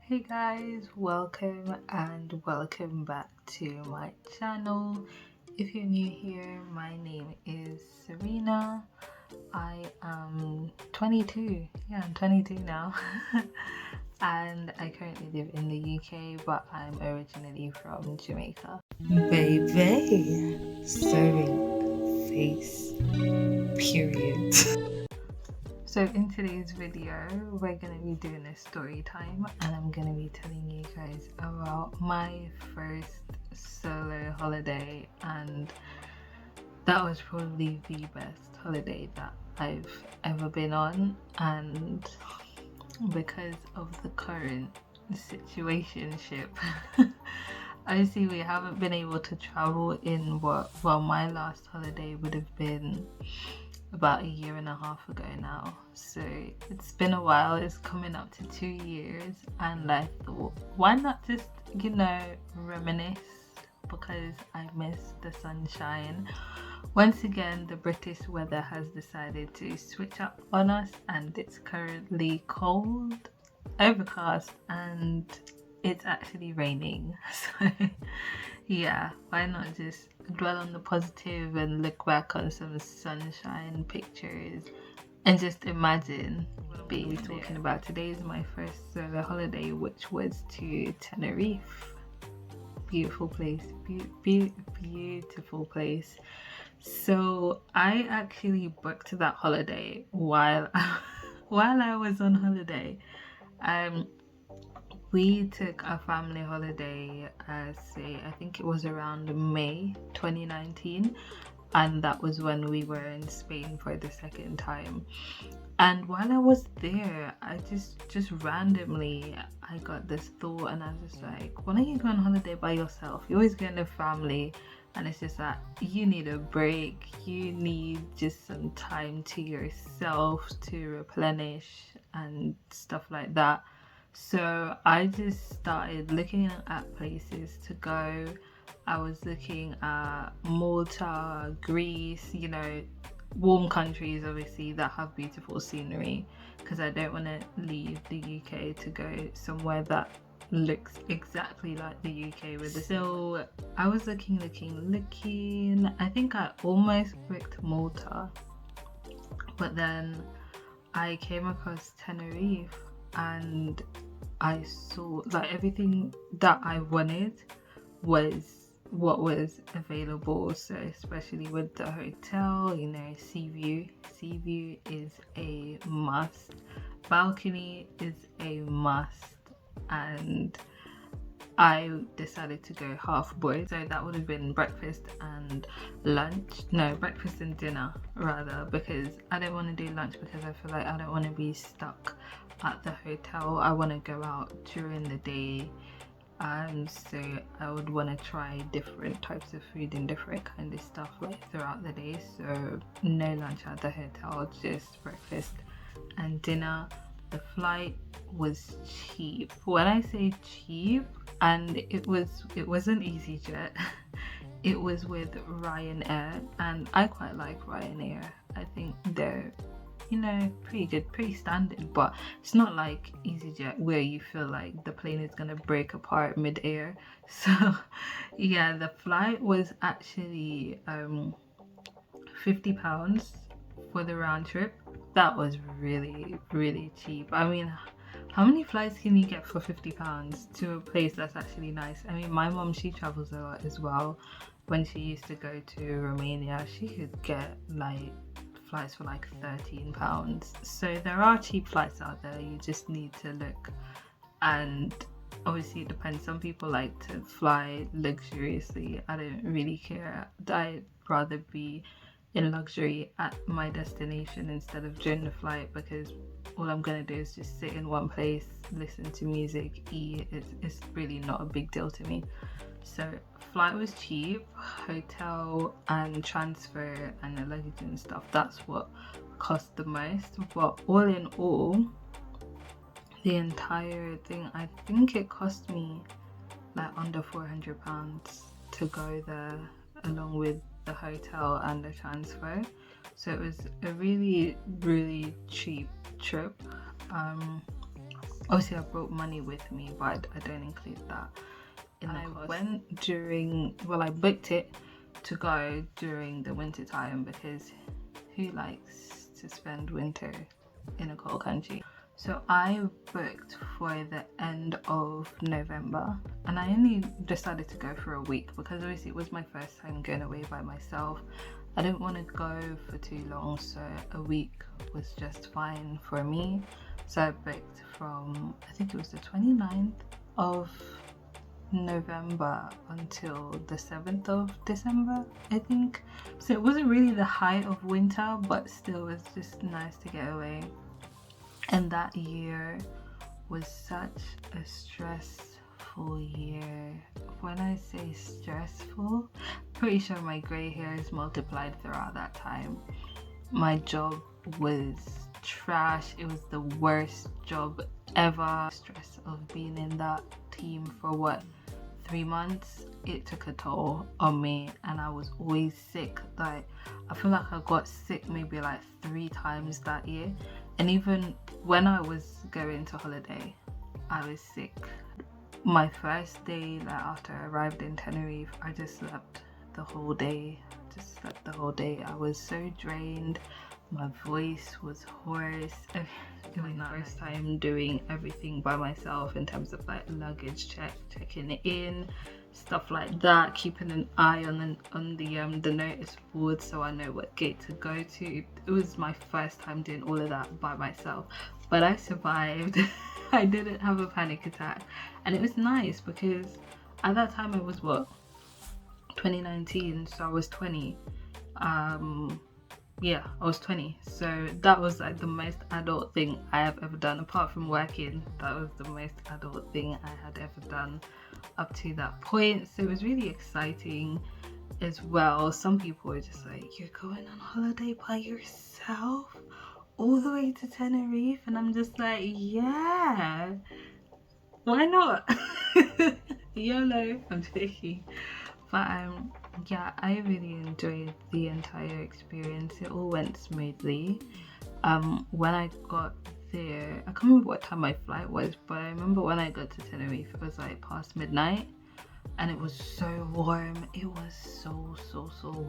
Hey guys, welcome back to my channel. If you're new here, my name is Serena. I am 22. Yeah, I'm 22 now. And I currently live in the UK, but I'm originally from Jamaica. Baby, serving face, period. So in today's video, we're going to be doing a story time, and I'm going to be telling you guys about my first solo holiday, and that was probably the best holiday that I've ever been on. And because of the current situationship, obviously we haven't been able to travel in my last holiday would have been about a year and a half ago now, so it's been a while. It's coming up to 2 years, and I thought, why not just reminisce, because I miss the sunshine. Once again, the British weather has decided to switch up on us, and it's currently cold, overcast, and it's actually raining. So yeah, why not just dwell on the positive and look back on some sunshine pictures and just imagine what we'll be talking about. Today is my first solo holiday, which was to Tenerife. Beautiful place, beautiful place. So I actually booked that holiday while I was on holiday. We took a family holiday, I think it was around May 2019, and that was when we were in Spain for the second time. And while I was there, I just randomly I got this thought, and I was just like, why don't you go on holiday by yourself? You always go in a family, and it's just that you need a break, you need just some time to yourself to replenish and stuff like that. So I just started looking at places to go. I was looking at Malta, Greece, warm countries obviously that have beautiful scenery, because I don't want to leave the UK to go somewhere that looks exactly like the UK with the So I was looking. I think I almost booked Malta, but then I came across Tenerife, and I saw like everything that I wanted was what was available. So especially with the hotel, sea view is a must, balcony is a must, and I decided to go half boiled. So that would have been breakfast and breakfast and dinner rather, because I don't want to do lunch, because I feel like I don't want to be stuck at the hotel. I want to go out during the day, so I would want to try different types of food and different kind of stuff like throughout the day. So no lunch at the hotel, just breakfast and dinner. The flight was cheap. When I say cheap, and it wasn't EasyJet, it was with Ryanair, and I quite like Ryanair. I think they're pretty good, pretty standard, but it's not like EasyJet where you feel like the plane is gonna break apart mid-air. So yeah, the flight was actually £50 for the round trip. That was really, really cheap. I mean, how many flights can you get for £50 to a place that's actually nice? I mean, my mom, she travels a lot as well. When she used to go to Romania, she could get like flights for like £13. So there are cheap flights out there, you just need to look. And obviously it depends. Some people like to fly luxuriously. I don't really care. I'd rather be in luxury at my destination instead of during the flight, because all I'm gonna do is just sit in one place, listen to music, eat. It's really not a big deal to me. So flight was cheap, hotel and transfer and the luggage and stuff, that's what cost the most. But all in all, the entire thing, I think it cost me like under £400 to go there, along with the hotel and the transfer. So it was a really, really cheap trip. Obviously I brought money with me, but I don't include that in the cost. I went during, well, I booked it to go during the winter time, because who likes to spend winter in a cold country? So I booked for the end of November, and I only decided to go for a week because obviously it was my first time going away by myself. I didn't want to go for too long, so a week was just fine for me. So I booked from, I think it was the 29th of November until the 7th of December, I think. So it wasn't really the height of winter, but still it was just nice to get away. And that year was such a stressful year. When I say stressful, pretty sure my grey hairs multiplied throughout that time. My job was trash. It was the worst job ever. Stress of being in that team for what, 3 months, it took a toll on me, and I was always sick. Like, I feel like I got sick maybe like 3 times that year. And even when I was going to holiday, I was sick. My first day, like after I arrived in Tenerife, I just slept the whole day. I was so drained. My voice was hoarse. It was my first time doing everything by myself in terms of like luggage checking it in, stuff like that, keeping an eye on the notice board so I know what gate to go to. It was my first time doing all of that by myself, but I survived. I didn't have a panic attack, and it was nice because at that time it was what, 2019, so I was 20. Yeah, I was 20, so that was like the most adult thing I have ever done. Apart from working, that was the most adult thing I had ever done up to that point. So it was really exciting as well. Some people were just like, you're going on holiday by yourself all the way to Tenerife? And I'm just like, yeah, why not? YOLO. I'm joking. But yeah, I really enjoyed the entire experience. It all went smoothly. When I got there, I can't remember what time my flight was, but I remember when I got to Tenerife, it was like past midnight, and it was so warm. It was so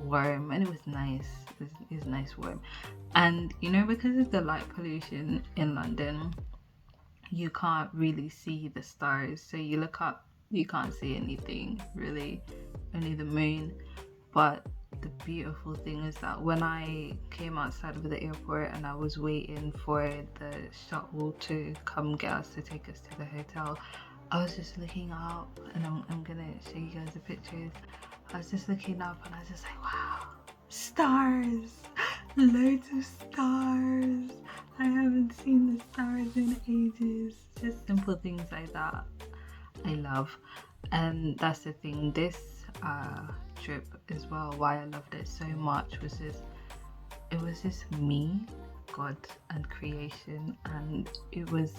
warm, and it was nice. It was nice warm. And you know, because of the light pollution in London, you can't really see the stars. So you look up, you can't see anything really, only the moon. But the beautiful thing is that when I came outside of the airport and I was waiting for the shuttle to come get us to take us to the hotel, I was just looking up, and I'm gonna show you guys the pictures. I was just looking up and I was just like, wow, stars, loads of stars. I haven't seen the stars in ages. Just simple things like that I love. And that's the thing, this trip as well, why I loved it so much was just, it was just me, God and creation, and it was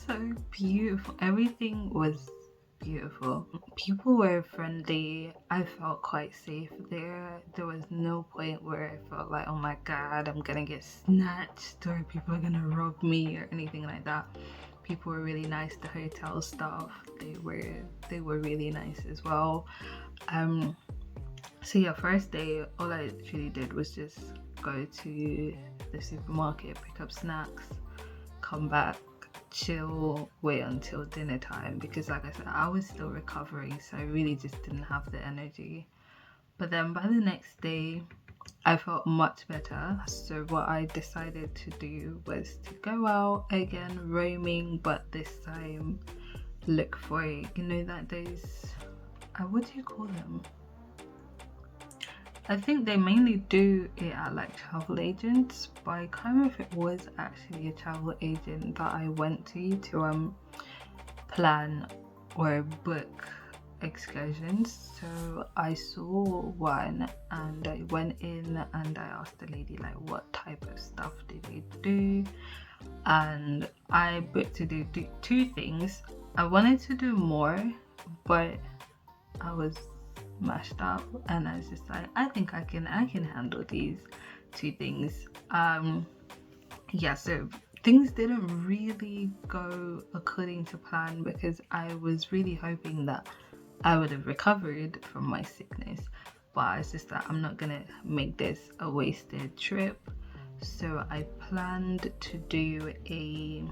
so beautiful. Everything was beautiful. People were friendly. I felt quite safe there. There was no point where I felt like, oh my god, I'm gonna get snatched or people are gonna rob me or anything like that. People were really nice. The hotel staff, they were really nice as well. So yeah, first day, all I literally did was just go to the supermarket, pick up snacks, come back, chill, wait until dinner time, because like I said, I was still recovering, so I really just didn't have the energy. But then by the next day, I felt much better. So what I decided to do was to go out again, roaming, but this time look for, you know, that those, what do you call them? I think they mainly do it at like travel agents, but I can't remember if it was actually a travel agent that I went to plan or book excursions. So I saw one and I went in and I asked the lady like what type of stuff did they do, and I booked to do 2 things. I wanted to do more, but I was mashed up and I was just like, I think I can handle these 2 things. Yeah, so things didn't really go according to plan, because I was really hoping that I would have recovered from my sickness, but it's just that I'm not gonna make this a wasted trip. So I planned to do an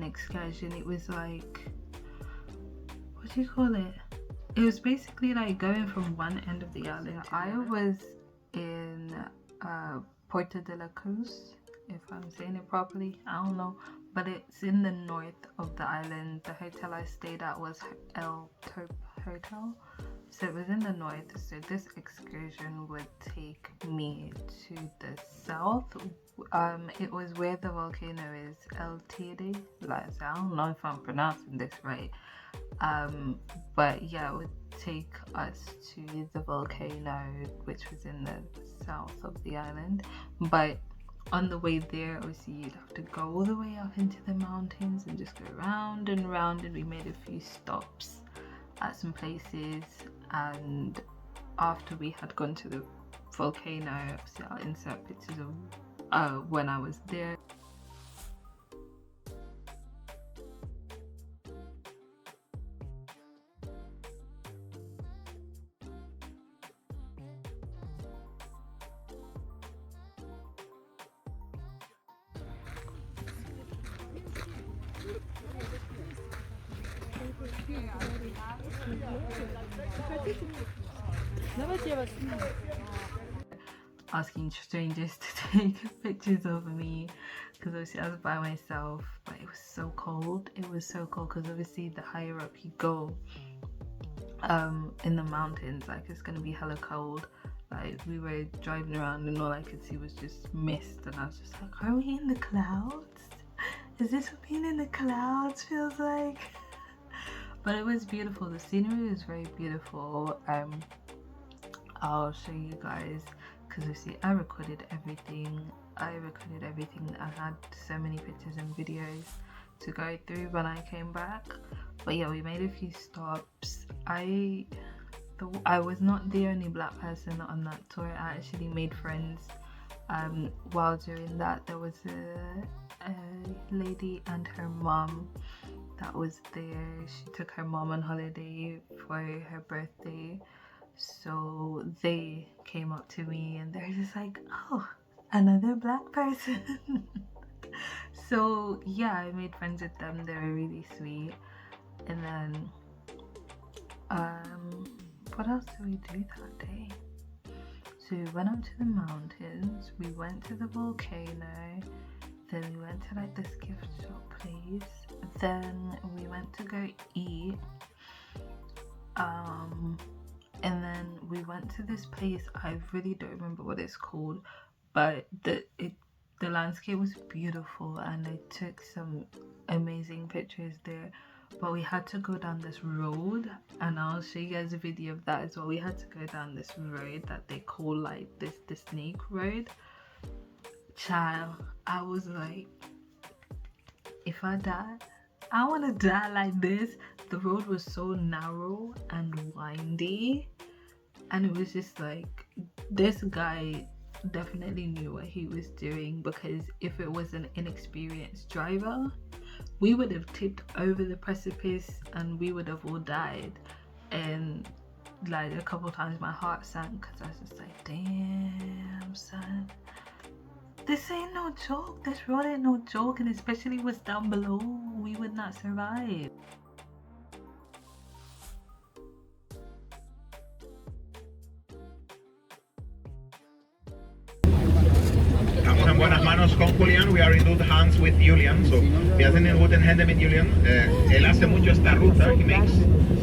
excursion. It was like, what do you call it? It was basically like going from one end of the island. I was in Puerto de la Cruz, if I'm saying it properly, I don't know, but it's in the north of the island. The hotel I stayed at was El Top Hotel, so it was in the north. So this excursion would take me to the south. It was where the volcano is, El Tide. Like, I don't know if I'm pronouncing this right, but yeah, it would take us to the volcano, which was in the south of the island. But on the way there, obviously you'd have to go all the way up into the mountains and just go round and round, and we made a few stops at some places. And after we had gone to the volcano, obviously I'll insert pictures of when I was there. Asking strangers to take pictures of me, because obviously I was by myself, but it was so cold. It was so cold, because obviously the higher up you go in the mountains, like, it's gonna be hella cold. Like, we were driving around and all I could see was just mist, and I was just like, are we in the clouds? Is this what being in the clouds feels like? But it was beautiful. The scenery was very beautiful. I'll show you guys, because you see I recorded everything. I had so many pictures and videos to go through when I came back. But yeah, we made a few stops. I was not the only black person on that tour. I actually made friends while doing that. There was a lady and her mom that was there. She took her mom on holiday for her birthday, so they came up to me and they're just like, oh, another black person. So yeah, I made friends with them. They were really sweet. And then what else did we do that day? So we went up to the mountains, we went to the volcano, then we went to like this gift shop place, then we went to go eat, and then we went to this place. I really don't remember what it's called, but the landscape was beautiful and I took some amazing pictures there. But we had to go down this road, and I'll show you guys a video of that as well. We had to go down this road that they call like the snake road. Child, I was like, if I die, I want to die like this. The road was so narrow and windy, and it was just like, this guy definitely knew what he was doing, because if it was an inexperienced driver, we would have tipped over the precipice and we would have all died. And like a couple times my heart sank, because I was just like, damn son, this ain't no joke. This road ain't no joke, and especially what's down below, we would not survive. Estamos en buenas manos con Julian. We are in good hands with Julian. So wir sind in guten Händen mit Julian. Él hace mucho esta ruta. He makes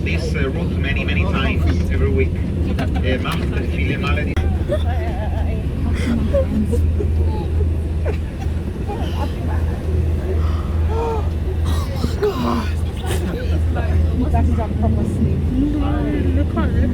this route many times every week. Macht viele Male. That is a proper sleep. Look at it.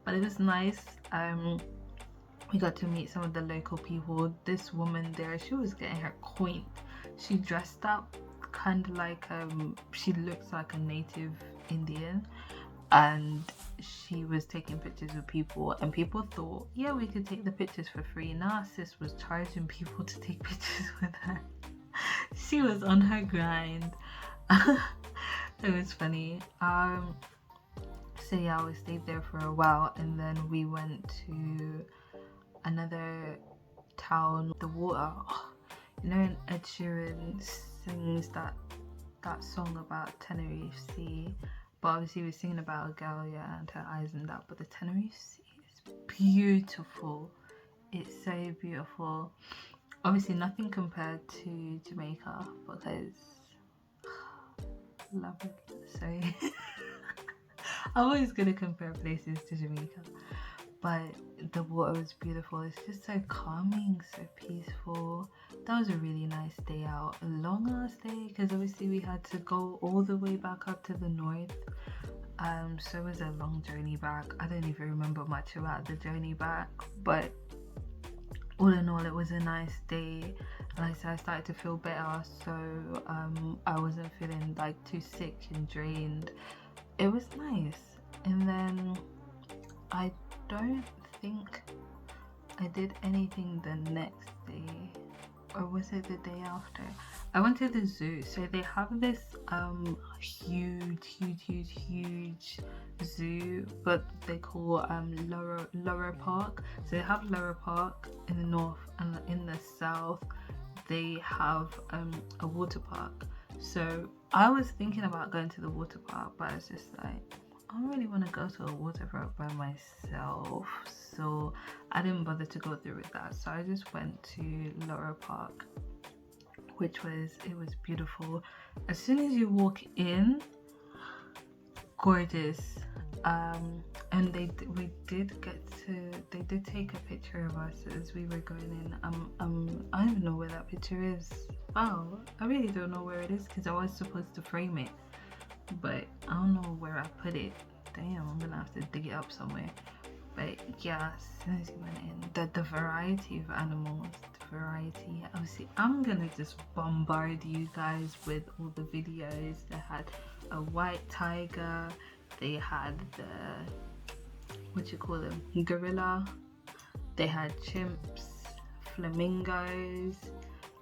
But it was nice. We got to meet some of the local people. This woman there, she was getting her quaint. She dressed up kind of like she looks like a native Indian, and she was taking pictures with people, and people thought, yeah, we could take the pictures for free. Now sis was charging people to take pictures with her. She was on her grind. It was funny. So yeah, we stayed there for a while, and then we went to another town. The water, you know, Ed Sheeran sings that song about Tenerife Sea, but obviously we're singing about a girl, yeah, and her eyes and that, but the Tenerife Sea is beautiful. It's so beautiful. Obviously nothing compared to Jamaica, because love it. So I'm always gonna compare places to Jamaica, but the water was beautiful. It's just so calming, so peaceful. That was a really nice day out, a long ass day, because obviously we had to go all the way back up to the north. So it was a long journey back. I don't even remember much about the journey back, but all in all, it was a nice day. Like I said, I started to feel better, so I wasn't feeling like too sick and drained. It was nice. And then I don't think I did anything the next day, or was it the day after? I went to the zoo. So they have this huge zoo, but they call Lower Park. So they have Lower Park in the north, and in the south they have a water park. So I was thinking about going to the water park, but I was just like, I don't really want to go to a water park by myself, so I didn't bother to go through with that. So I just went to Lower Park, which was beautiful. As soon as you walk in, gorgeous. And they did take a picture of us as we were going in. I don't even know where that picture is. Oh, I really don't know where it is, because I was supposed to frame it, but I don't know where I put it. Damn, I'm gonna have to dig it up somewhere. But yeah, as soon as you went in, the variety of animals, the variety. Obviously, I'm gonna just bombard you guys with all the videos. They had a white tiger, they had the, what you call them, gorilla, they had chimps, flamingos,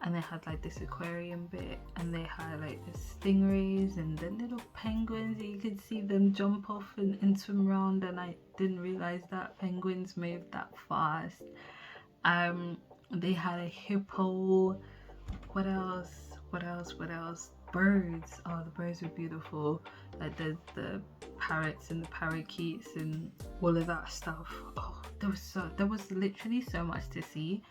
and they had like this aquarium bit, and they had like the stingrays and the little penguins. You could see them jump off and swim around, and I didn't realize that penguins move that fast. They had a hippo. What else? Birds. Oh, the birds were beautiful. Like the parrots and the parakeets and all of that stuff. Oh, there was literally so much to see,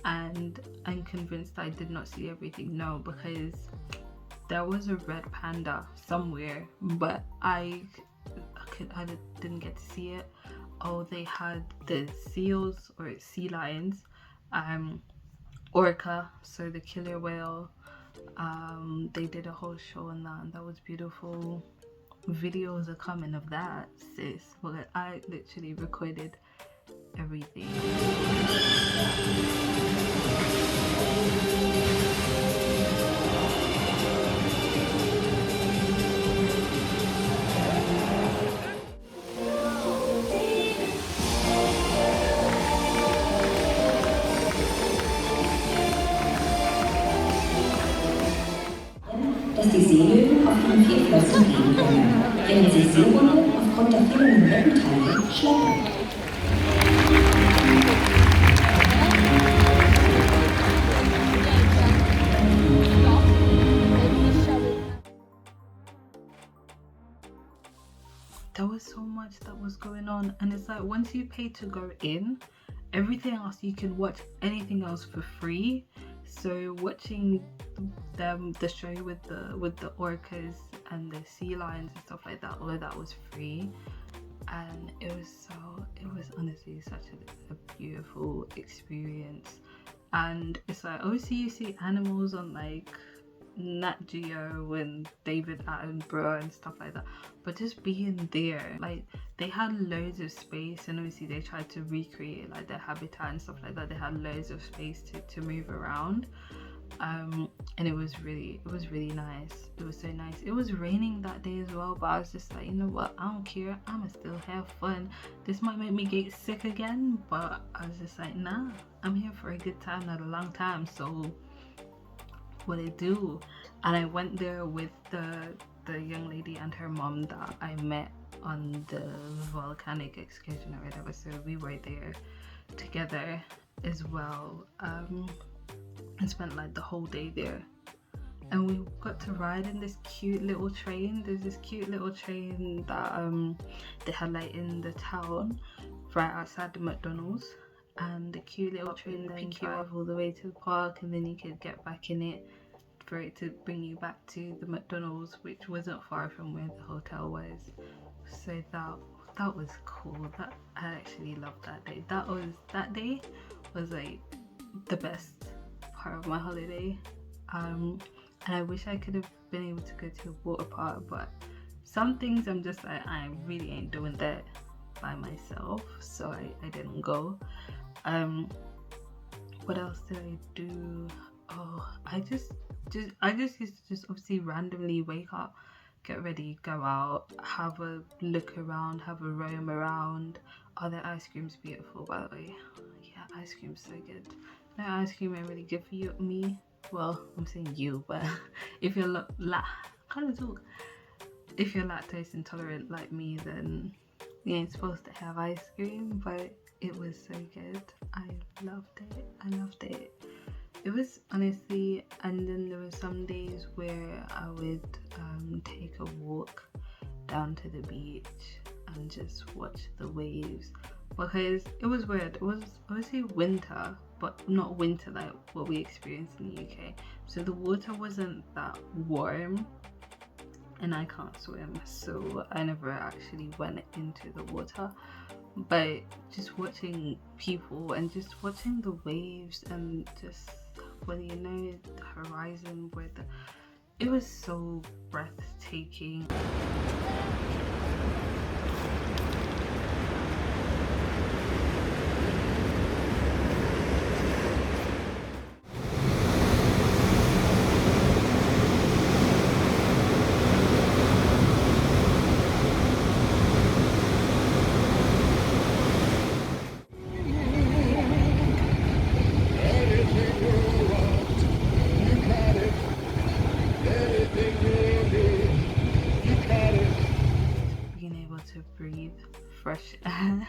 and I'm convinced I did not see everything. No, because there was a red panda somewhere, but I didn't get to see it. Oh, they had the seals or sea lions, orca, so the killer whale. They did a whole show on that, and that was beautiful. Videos are coming of that, sis. But I literally recorded everything. Dass die Seelöwen auf ihren 4 Flossen gehen können, während sich Seehunde aufgrund der fehlenden Beckenteile schleppen. There was so much that was going on, and it's like once you pay to go in, everything else you can watch anything else for free. So watching the show with the orcas and the sea lions and stuff like that, all of that was free, and it was honestly such a beautiful experience. And it's like obviously you see animals on like Nat Geo and David Attenborough and stuff like that, but just being there, like they had loads of space, and obviously they tried to recreate like their habitat and stuff like that. They had loads of space to move around, and it was really nice. It was so nice. It was raining that day as well, but I was just like, you know what, I don't care, I'ma still have fun. This might make me get sick again, but I was just like, nah, I'm here for a good time, not a long time, so what I do. And I went there with the young lady and her mom that I met on the volcanic excursion or whatever, so we were there together as well, and spent like the whole day there. And we got to ride in this cute little train. There's this cute little train that they had like in the town right outside the McDonald's, and the cute little train then pick you up all the way to the park, and then you could get back in it for it to bring you back to the McDonald's, which wasn't far from where the hotel was. So that was cool. That I actually loved that day. That day was like the best part of my holiday, and I wish I could have been able to go to a water park, but some things I'm just like, I really ain't doing that by myself, so I didn't go. What else did I do? Oh, I just used to just obviously randomly wake up, get ready, go out, have a look around, have a roam around. Oh, their ice cream's beautiful, by the way. Yeah, ice cream's so good. No ice cream ain't really good for me. Well, I'm saying you, but if you're if you're lactose intolerant like me, then you ain't supposed to have ice cream. But it was so good. I loved it. It was honestly, and then there were some days where I would take a walk down to the beach and just watch the waves, because it was weird. It was obviously winter, but not winter like what we experienced in the UK. So the water wasn't that warm, and I can't swim, so I never actually went into the water. But just watching people and just watching the waves, and just when you know the horizon, it was so breathtaking. Fresh air.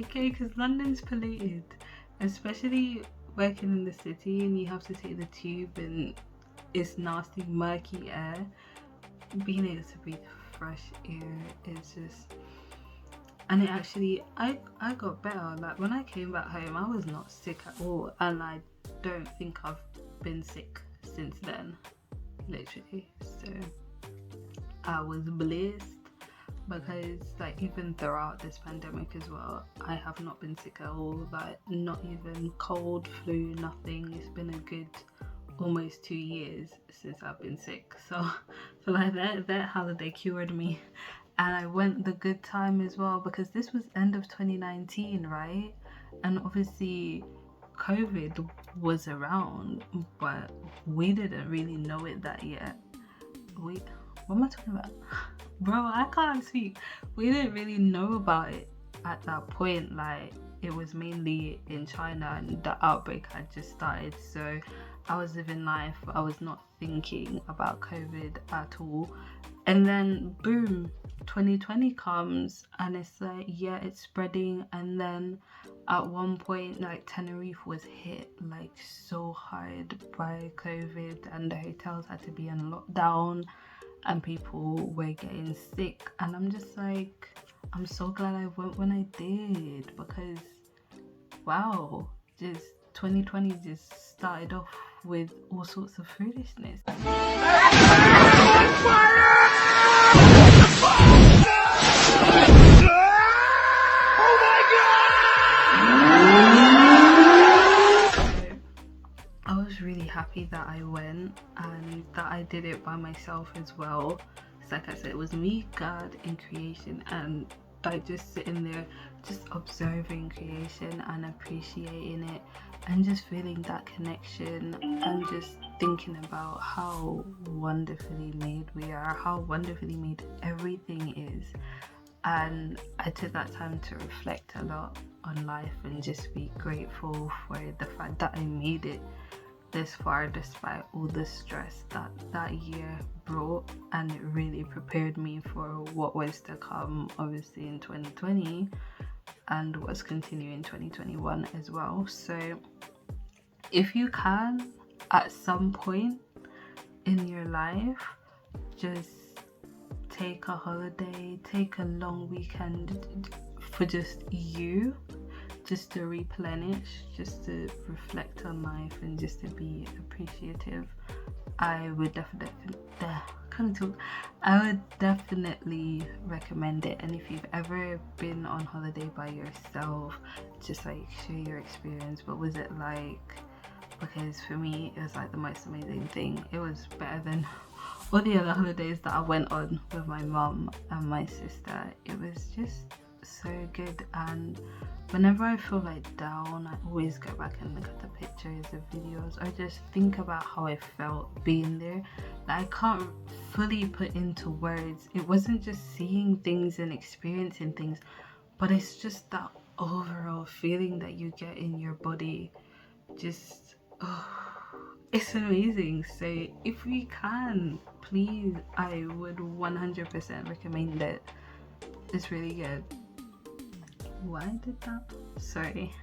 Okay, because London's polluted, especially working in the city, and you have to take the tube and it's nasty murky air. Being able to breathe fresh air is just, and it actually, I got better. Like when I came back home, I was not sick at all, and I don't think I've been sick since then, literally. So I was blessed, because like even throughout this pandemic as well, I have not been sick at all. Like not even cold, flu, nothing. It's been a good almost 2 years since I've been sick, so like that holiday cured me. And I went the good time as well, because this was end of 2019, right? And obviously COVID was around, but we didn't really know it that yet. What am I talking about? Bro, I can't speak. We didn't really know about it at that point. Like it was mainly in China, and the outbreak had just started, so I was living life. I was not thinking about COVID at all. And then boom, 2020 comes, and it's like, yeah, it's spreading. And then at one point, like Tenerife was hit like so hard by COVID, and the hotels had to be on lockdown, and people were getting sick. And I'm just like, I'm so glad I went when I did, because wow, just 2020 just started off with all sorts of foolishness. I was really happy happy that I went and that I did it by myself as well. It's like I said, it was me, God, in creation, and like just sitting there, just observing creation and appreciating it, and just feeling that connection, and just thinking about how wonderfully made we are, how wonderfully made everything is. And I took that time to reflect a lot on life and just be grateful for the fact that I made it this far despite all the stress that that year brought, and it really prepared me for what was to come, obviously, in 2020 and what's continuing in 2021 as well. So if you can, at some point in your life, just take a holiday, take a long weekend for just you, just to replenish, just to reflect on life, and just to be appreciative. I would definitely recommend it. And if you've ever been on holiday by yourself, just like share your experience. What was it like? Because for me, it was like the most amazing thing. It was better than all the other holidays that I went on with my mum and my sister. It was just so good. And whenever I feel like down, I always go back and look at the pictures, the videos, or just think about how I felt being there. Like, I can't fully put into words. It wasn't just seeing things and experiencing things, but it's just that overall feeling that you get in your body. Just, it's amazing. So if we can, please, I would 100% recommend it. It's really good. Why did that? Sorry.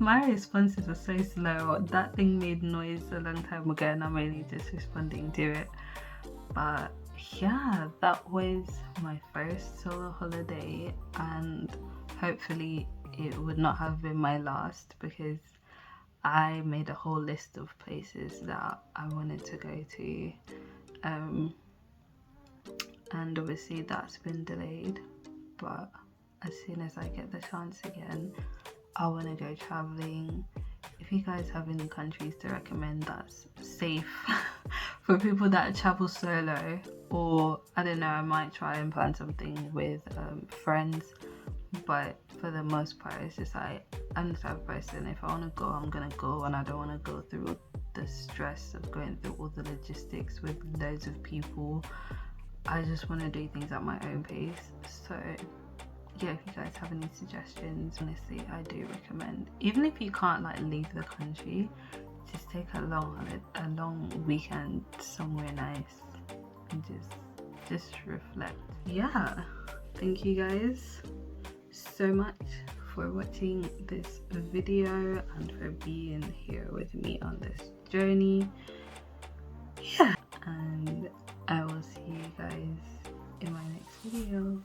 My responses were so slow. That thing made noise a long time ago and I'm only just responding to it. But yeah, that was my first solo holiday, and hopefully it would not have been my last, because I made a whole list of places that I wanted to go to, and obviously that's been delayed. But as soon as I get the chance again, I want to go traveling. If you guys have any countries to recommend that's safe for people that travel solo, or I don't know, I might try and plan something with friends. But for the most part, it's just like, I'm the type of person, if I want to go, I'm gonna go, and I don't want to go through the stress of going through all the logistics with loads of people. I just want to do things at my own pace. So yeah, if you guys have any suggestions, honestly, I do recommend. Even if you can't like leave the country, just take a long weekend somewhere nice and just reflect. Yeah, thank you guys so much for watching this video and for being here with me on this journey. Yeah, and I will see you guys in my next video.